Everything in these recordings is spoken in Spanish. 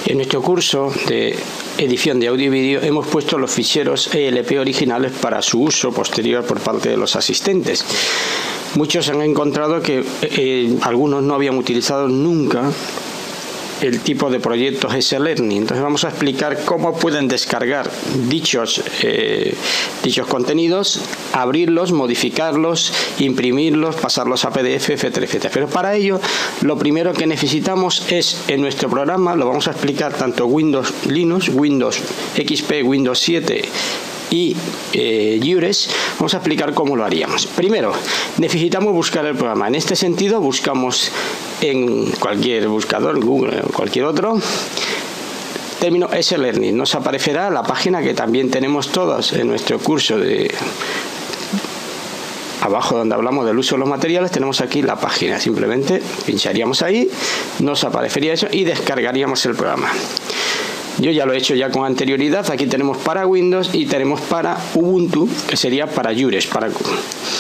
En nuestro curso de edición de audio y vídeo hemos puesto los ficheros ELP originales para su uso posterior por parte de los asistentes. Muchos han encontrado que algunos no habían utilizado nunca el tipo de proyectos S-Learning. Entonces vamos a explicar cómo pueden descargar dichos contenidos, abrirlos, modificarlos, imprimirlos, pasarlos a PDF, etcétera, etcétera. Pero para ello lo primero que necesitamos es, en nuestro programa, lo vamos a explicar tanto Windows Linux, Windows XP, Windows 7 y Jures. Vamos a explicar cómo lo haríamos. Primero, necesitamos buscar el programa. En este sentido, buscamos en cualquier buscador, Google o cualquier otro, término S-Learning. Nos aparecerá la página que también tenemos todos en nuestro curso de abajo, donde hablamos del uso de los materiales. Tenemos aquí la página. Simplemente pincharíamos ahí, nos aparecería eso y descargaríamos el programa. Yo ya lo he hecho ya con anterioridad. Aquí tenemos para Windows y tenemos para Ubuntu, que sería para Jures.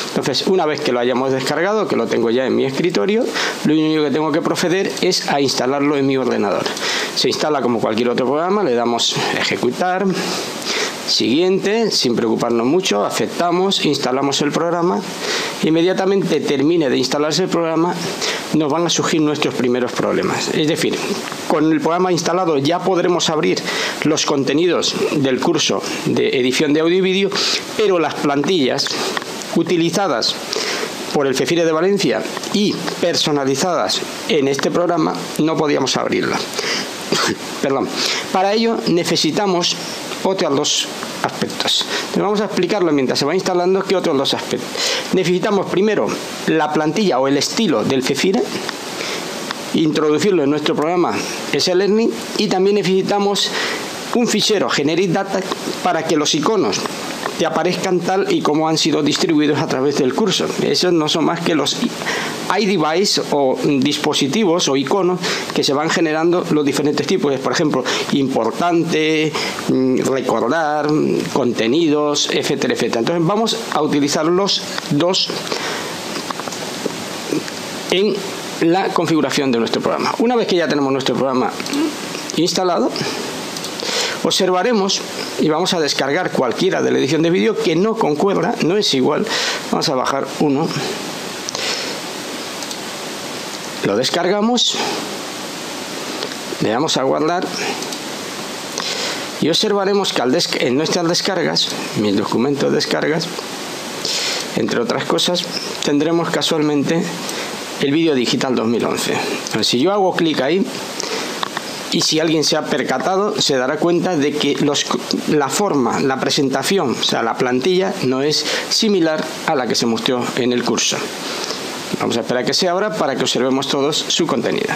Entonces, una vez que lo hayamos descargado, que lo tengo ya en mi escritorio, lo único que tengo que proceder es a instalarlo en mi ordenador. Se instala como cualquier otro programa, le damos ejecutar, siguiente, sin preocuparnos mucho, aceptamos, instalamos el programa. Inmediatamente termine de instalarse el programa, nos van a surgir nuestros primeros problemas. Es decir, con el programa instalado ya podremos abrir los contenidos del curso de edición de audio y vídeo, pero las plantillas utilizadas por el CEFIRE de Valencia y personalizadas en este programa no podíamos abrirlas. Perdón. Para ello necesitamos otros dos aspectos. Vamos a explicarlo mientras se va instalando qué otros dos aspectos. Necesitamos primero la plantilla o el estilo del CEFIRE, introducirlo en nuestro programa S-Learning, y también necesitamos un fichero Generic Data para que los iconos te aparezcan tal y como han sido distribuidos a través del curso. Esos no son más que los iDevice o dispositivos o iconos que se van generando los diferentes tipos. Por ejemplo, importante, recordar, contenidos, etcétera, etcétera. Entonces vamos a utilizar los dos en la configuración de nuestro programa. Una vez que ya tenemos nuestro programa instalado, observaremos y vamos a descargar cualquiera de la edición de vídeo que no concuerda, no es igual. Vamos a bajar uno, lo descargamos, le damos a guardar y observaremos que en nuestras descargas, mis documentos de descargas, entre otras cosas, tendremos casualmente el vídeo digital 2011. Entonces, si yo hago clic ahí, y si alguien se ha percatado, se dará cuenta de que la forma, la presentación, o sea, la plantilla, no es similar a la que se mostró en el curso. Vamos a esperar a que se abra para que observemos todos su contenido.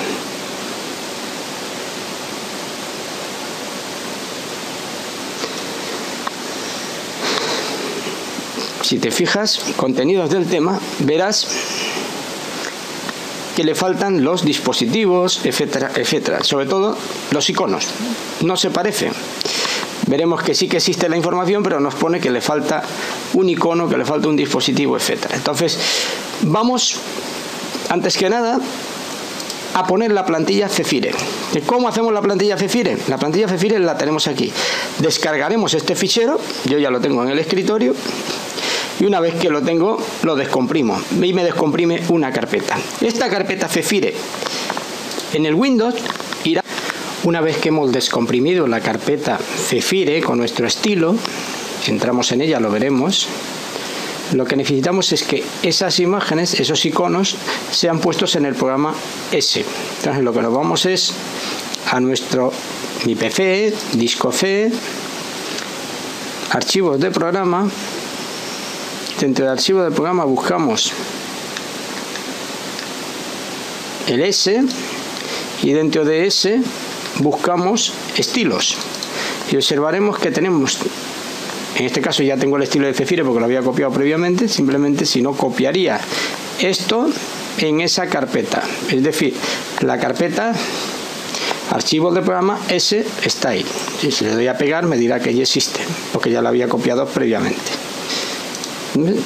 Si te fijas, contenidos del tema, verás que le faltan los dispositivos, etcétera, etcétera. Sobre todo los iconos. No se parecen. Veremos que sí que existe la información, pero nos pone que le falta un icono, que le falta un dispositivo, etcétera. Entonces, vamos, antes que nada, a poner la plantilla CEFIRE. ¿Cómo hacemos la plantilla CEFIRE? La plantilla CEFIRE la tenemos aquí. Descargaremos este fichero, yo ya lo tengo en el escritorio, y una vez que lo tengo, lo descomprimo y me descomprime una carpeta. Esta carpeta CEFIRE en el Windows irá. Una vez que hemos descomprimido la carpeta CEFIRE con nuestro estilo, entramos en ella, lo veremos. Lo que necesitamos es que esas imágenes, esos iconos, sean puestos en el programa S. Entonces lo que nos vamos es a mi PC, disco C, archivos de programa. Dentro del archivo del programa buscamos el S y dentro de S buscamos estilos. Y observaremos que tenemos, en este caso ya tengo el estilo de CEFIRE porque lo había copiado previamente, simplemente si no copiaría esto en esa carpeta. Es decir, la carpeta archivos de programa S está ahí. Si le doy a pegar me dirá que ya existe porque ya lo había copiado previamente.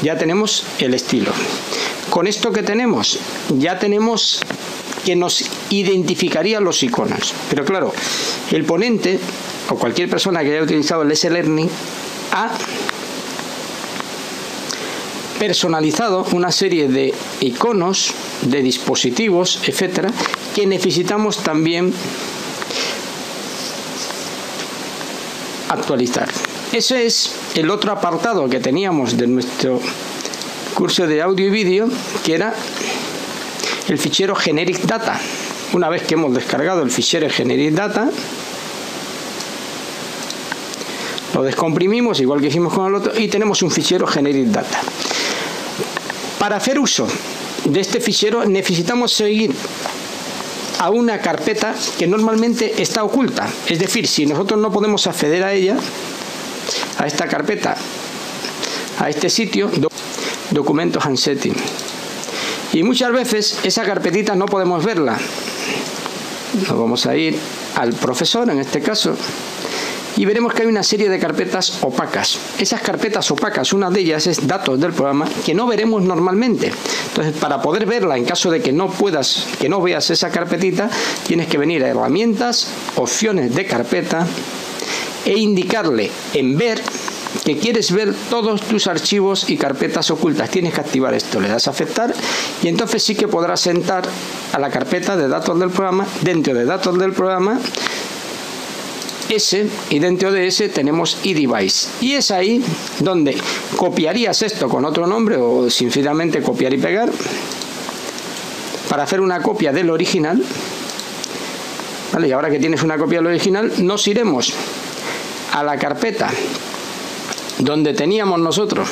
Ya tenemos el estilo. Con esto que tenemos, ya tenemos que nos identificaría los iconos. Pero claro, el ponente o cualquier persona que haya utilizado el S-Learning ha personalizado una serie de iconos, de dispositivos, etcétera, que necesitamos también actualizar. Ese es el otro apartado que teníamos de nuestro curso de audio y vídeo, que era el fichero Generic Data. Una vez que hemos descargado el fichero Generic Data, lo descomprimimos igual que hicimos con el otro y tenemos un fichero Generic Data. Para hacer uso de este fichero necesitamos seguir a una carpeta que normalmente está oculta. Es decir, si nosotros no podemos acceder a ella, a esta carpeta, a este sitio, documentos and settings. Y muchas veces esa carpetita no podemos verla. Nos vamos a ir al profesor, en este caso, y veremos que hay una serie de carpetas opacas. Esas carpetas opacas, una de ellas es datos del programa, que no veremos normalmente. Entonces, para poder verla, en caso de que no veas esa carpetita, tienes que venir a herramientas, opciones de carpeta, e indicarle en ver que quieres ver todos tus archivos y carpetas ocultas. Tienes que activar esto, le das a aceptar y entonces sí que podrás entrar a la carpeta de datos del programa. Dentro de datos del programa S, y dentro de ese tenemos iDevice, y es ahí donde copiarías esto con otro nombre o sinceramente copiar y pegar para hacer una copia del original. ¿Vale? Y ahora que tienes una copia del original, nos iremos a la carpeta donde teníamos nosotros,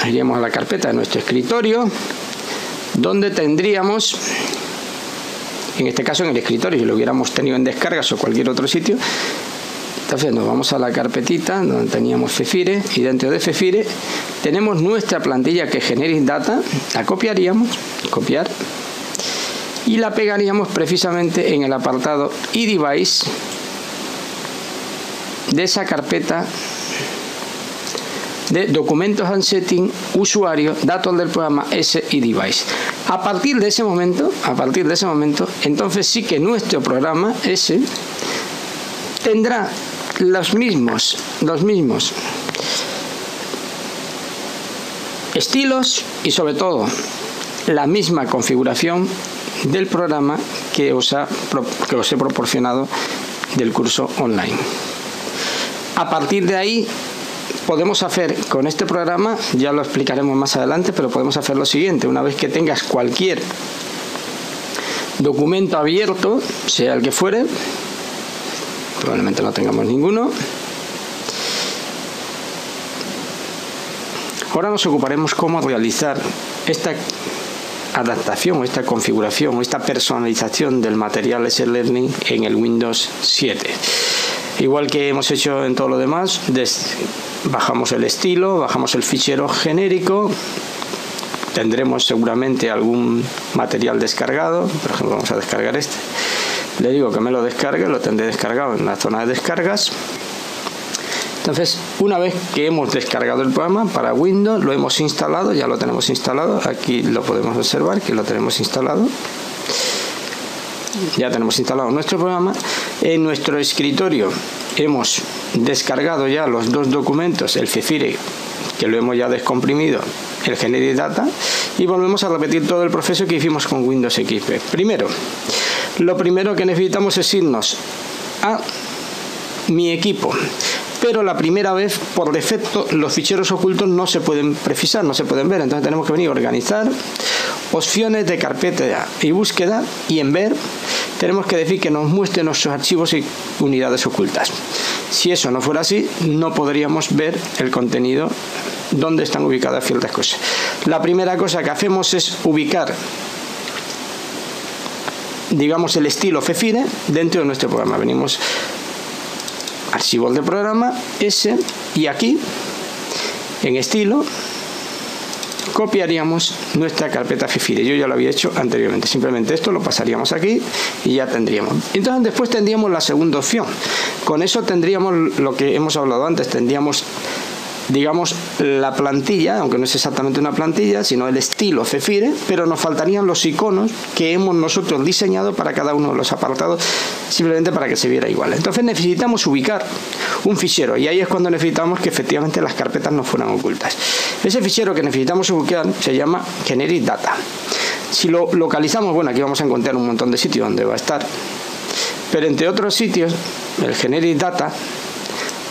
iríamos a la carpeta de nuestro escritorio, donde tendríamos, en este caso en el escritorio, si lo hubiéramos tenido en descargas o cualquier otro sitio, entonces nos vamos a la carpetita donde teníamos Fefire, y dentro de Fefire tenemos nuestra plantilla que es Generic Data. La copiaríamos, copiar, y la pegaríamos precisamente en el apartado iDevice de esa carpeta de documentos and setting, usuario, datos del programa S y device. A partir de ese momento, entonces sí que nuestro programa S tendrá los mismos estilos y sobre todo la misma configuración del programa que os he proporcionado del curso online. A partir de ahí podemos hacer con este programa, ya lo explicaremos más adelante, pero podemos hacer lo siguiente: una vez que tengas cualquier documento abierto, sea el que fuere, probablemente no tengamos ninguno, ahora nos ocuparemos cómo realizar esta adaptación, esta configuración, esta personalización del material S-Learning en el Windows 7. Igual que hemos hecho en todo lo demás, bajamos el estilo, bajamos el fichero genérico, tendremos seguramente algún material descargado. Por ejemplo, vamos a descargar este. Le digo que me lo descargue, lo tendré descargado en la zona de descargas. Entonces, una vez que hemos descargado el programa para Windows, lo hemos instalado, ya lo tenemos instalado. Aquí lo podemos observar que lo tenemos instalado. Ya tenemos instalado nuestro programa. En nuestro escritorio hemos descargado ya los dos documentos, el Fefire, que lo hemos ya descomprimido, el Generic Data, y volvemos a repetir todo el proceso que hicimos con Windows XP. Lo primero que necesitamos es irnos a mi equipo, pero la primera vez, por defecto, los ficheros ocultos no se pueden precisar, no se pueden ver. Entonces tenemos que venir a organizar, opciones de carpeta y búsqueda, y en ver tenemos que decir que nos muestre nuestros archivos y unidades ocultas. Si eso no fuera así, no podríamos ver el contenido donde están ubicadas ciertas cosas. La primera cosa que hacemos es ubicar, digamos, el estilo Fefire dentro de nuestro programa. Venimos archivos de programa, S, y aquí en estilo copiaríamos nuestra carpeta Fefire. Yo ya lo había hecho anteriormente, simplemente esto lo pasaríamos aquí y ya tendríamos. Entonces después tendríamos la segunda opción. Con eso tendríamos lo que hemos hablado antes, tendríamos digamos, la plantilla, aunque no es exactamente una plantilla, sino el estilo Zephyr, pero nos faltarían los iconos que hemos nosotros diseñado para cada uno de los apartados, simplemente para que se viera igual. Entonces necesitamos ubicar un fichero, y ahí es cuando necesitamos que efectivamente las carpetas no fueran ocultas. Ese fichero que necesitamos ubicar se llama Generic Data. Si lo localizamos, bueno, aquí vamos a encontrar un montón de sitios donde va a estar, pero entre otros sitios, el Generic Data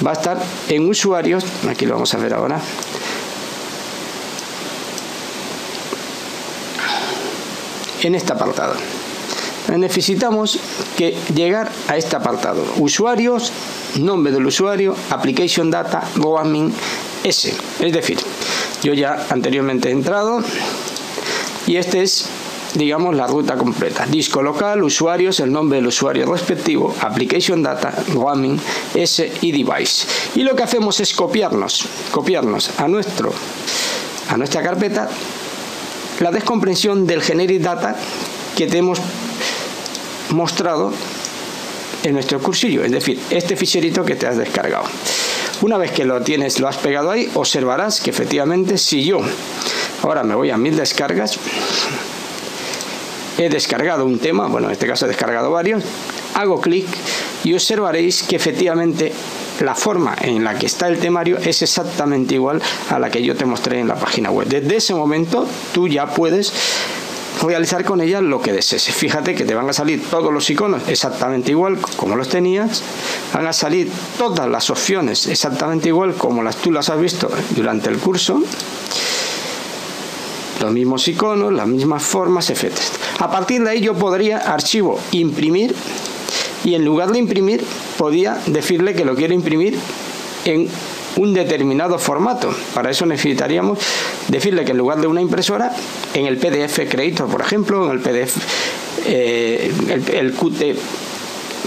va a estar en usuarios, aquí lo vamos a ver ahora, en este apartado. Necesitamos llegar a este apartado: usuarios, nombre del usuario, application data, goadmin S. Es decir, yo ya anteriormente he entrado y este es, digamos, la ruta completa: disco local, usuarios, el nombre del usuario respectivo, application data, goadmin S y device. Y lo que hacemos es copiarnos a nuestra carpeta la descompresión del generic data que te hemos mostrado en nuestro cursillo, es decir, este ficherito que te has descargado. Una vez que lo has pegado ahí, observarás que efectivamente, si yo ahora me voy a mis descargas, he descargado un tema, bueno, en este caso he descargado varios, hago clic y observaréis que efectivamente la forma en la que está el temario es exactamente igual a la que yo te mostré en la página web. Desde ese momento tú ya puedes realizar con ella lo que desees. Fíjate que te van a salir todos los iconos exactamente igual como los tenías, van a salir todas las opciones exactamente igual como tú las has visto durante el curso, los mismos iconos, las mismas formas, etc. A partir de ahí yo podría archivo imprimir, y en lugar de imprimir podía decirle que lo quiero imprimir en un determinado formato. Para eso necesitaríamos decirle que en lugar de una impresora, en el PDF Creator, por ejemplo, en el PDF, el Qt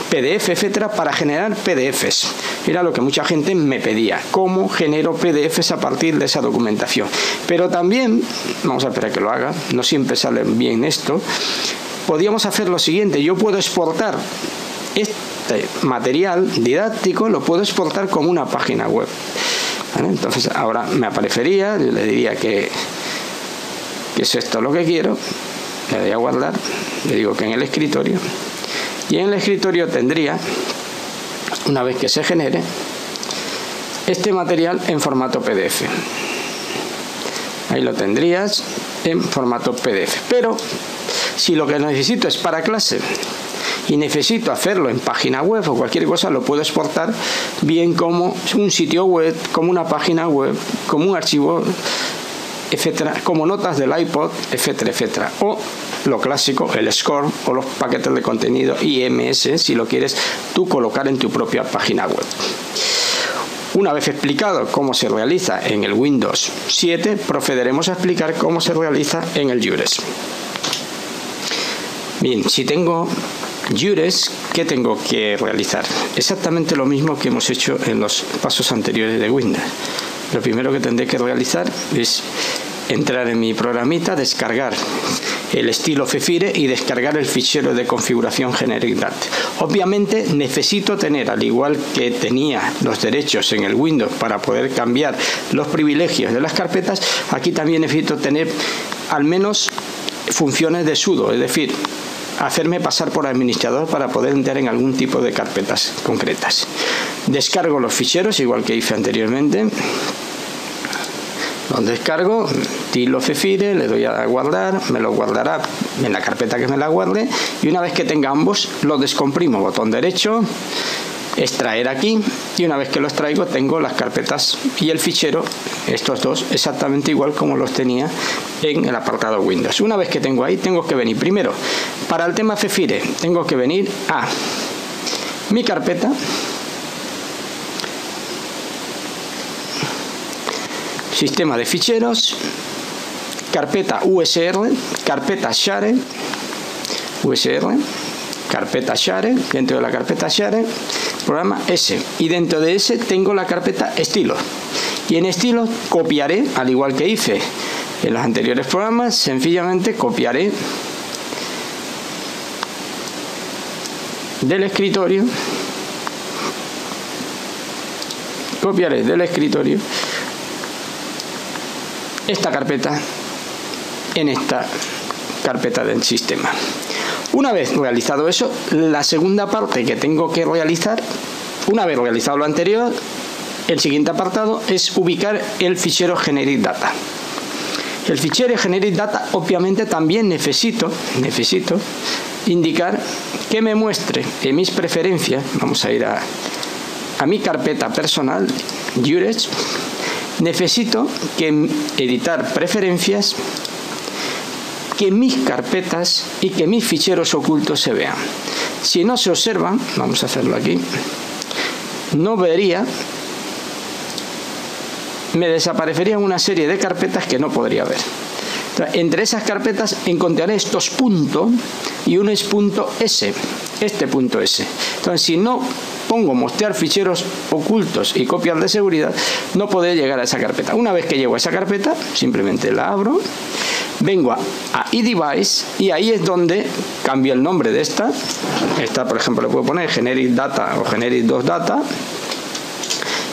PDF, etcétera, para generar PDFs. Era lo que mucha gente me pedía: cómo genero PDFs a partir de esa documentación. Pero también, vamos a esperar que lo haga, no siempre sale bien esto, podríamos hacer lo siguiente: yo puedo exportar este material didáctico, lo puedo exportar como una página web. ¿Vale? Entonces ahora me aparecería, yo le diría que es esto lo que quiero, le doy a guardar, le digo que en el escritorio, y en el escritorio tendría, una vez que se genere, este material en formato PDF. Ahí lo tendrías en formato PDF. Pero si lo que necesito es para clase y necesito hacerlo en página web o cualquier cosa, lo puedo exportar bien como un sitio web, como una página web, como un archivo, etcétera, como notas del iPod, etcétera, etcétera. O lo clásico, el SCORM o los paquetes de contenido IMS, si lo quieres tú colocar en tu propia página web. Una vez explicado cómo se realiza en el Windows 7, procederemos a explicar cómo se realiza en el Jures. Bien, si tengo Jures, ¿qué tengo que realizar? Exactamente lo mismo que hemos hecho en los pasos anteriores de Windows. Lo primero que tendré que realizar es entrar en mi programita, descargar el estilo Zephyr y descargar el fichero de configuración Generic Data. Obviamente necesito tener, al igual que tenía los derechos en el Windows para poder cambiar los privilegios de las carpetas, aquí también necesito tener al menos funciones de sudo, es decir, hacerme pasar por administrador para poder entrar en algún tipo de carpetas concretas. Descargo los ficheros igual que hice anteriormente. Los descargo, estilo Zephyr, le doy a guardar, me lo guardará en la carpeta que me la guarde, y una vez que tenga ambos los descomprimo, botón derecho, extraer aquí, y una vez que los traigo tengo las carpetas y el fichero, estos dos, exactamente igual como los tenía en el apartado Windows. Una vez que tengo ahí, tengo que venir primero, para el tema Zephyr, tengo que venir a mi carpeta, sistema de ficheros, carpeta USR, carpeta Share, USR, carpeta Share, dentro de la carpeta Share, programa S, y dentro de ese tengo la carpeta estilo, y en estilo copiaré, al igual que hice en los anteriores programas, sencillamente copiaré del escritorio esta carpeta en esta carpeta del sistema. Una vez realizado eso, la segunda parte que tengo que realizar, una vez realizado lo anterior, el siguiente apartado es ubicar el fichero generic data. El fichero generic data obviamente también necesito indicar que me muestre en mis preferencias. Vamos a ir a mi carpeta personal, Jurex. Necesito que editar preferencias, que mis carpetas y que mis ficheros ocultos se vean. Si no se observan, vamos a hacerlo aquí, no vería, me desaparecerían una serie de carpetas que no podría ver. Entonces, entre esas carpetas encontraré estos puntos y uno es punto S, este punto S. Entonces, si no pongo mostrar ficheros ocultos y copias de seguridad, no podré llegar a esa carpeta. Una vez que llego a esa carpeta, simplemente la abro, vengo a iDevice y ahí es donde cambio el nombre de esta. Esta, por ejemplo, le puedo poner Generic Data o Generic 2 Data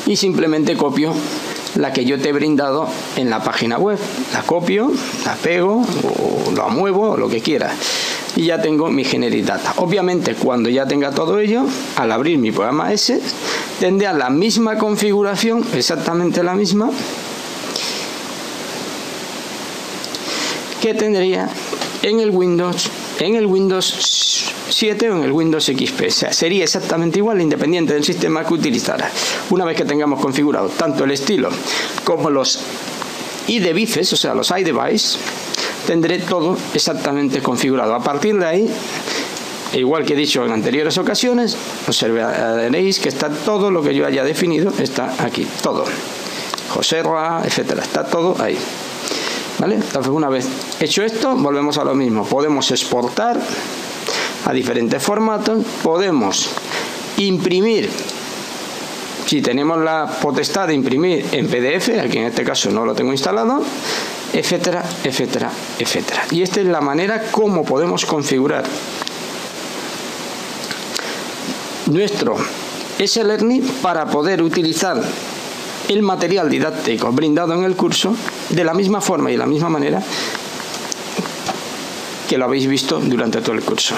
y simplemente copio la que yo te he brindado en la página web. La copio, la pego o la muevo o lo que quiera. Y ya tengo mi Generic Data. Obviamente, cuando ya tenga todo ello, al abrir mi programa S, tendrá la misma configuración, exactamente la misma, que tendría en el Windows 7 o en el Windows XP. O sea, sería exactamente igual independiente del sistema que utilizara. Una vez que tengamos configurado tanto el estilo como los iDevices, o sea, los iDevice, tendré todo exactamente configurado. A partir de ahí, igual que he dicho en anteriores ocasiones, observaréis que está todo lo que yo haya definido, está aquí, todo. Joserra, etcétera, está todo ahí. ¿Vale? Entonces, una vez hecho esto, volvemos a lo mismo. Podemos exportar a diferentes formatos, podemos imprimir, si tenemos la potestad de imprimir en PDF, aquí en este caso no lo tengo instalado, etcétera, etcétera, etcétera. Y esta es la manera como podemos configurar nuestro S-Learning para poder utilizar el material didáctico brindado en el curso de la misma forma y de la misma manera que lo habéis visto durante todo el curso.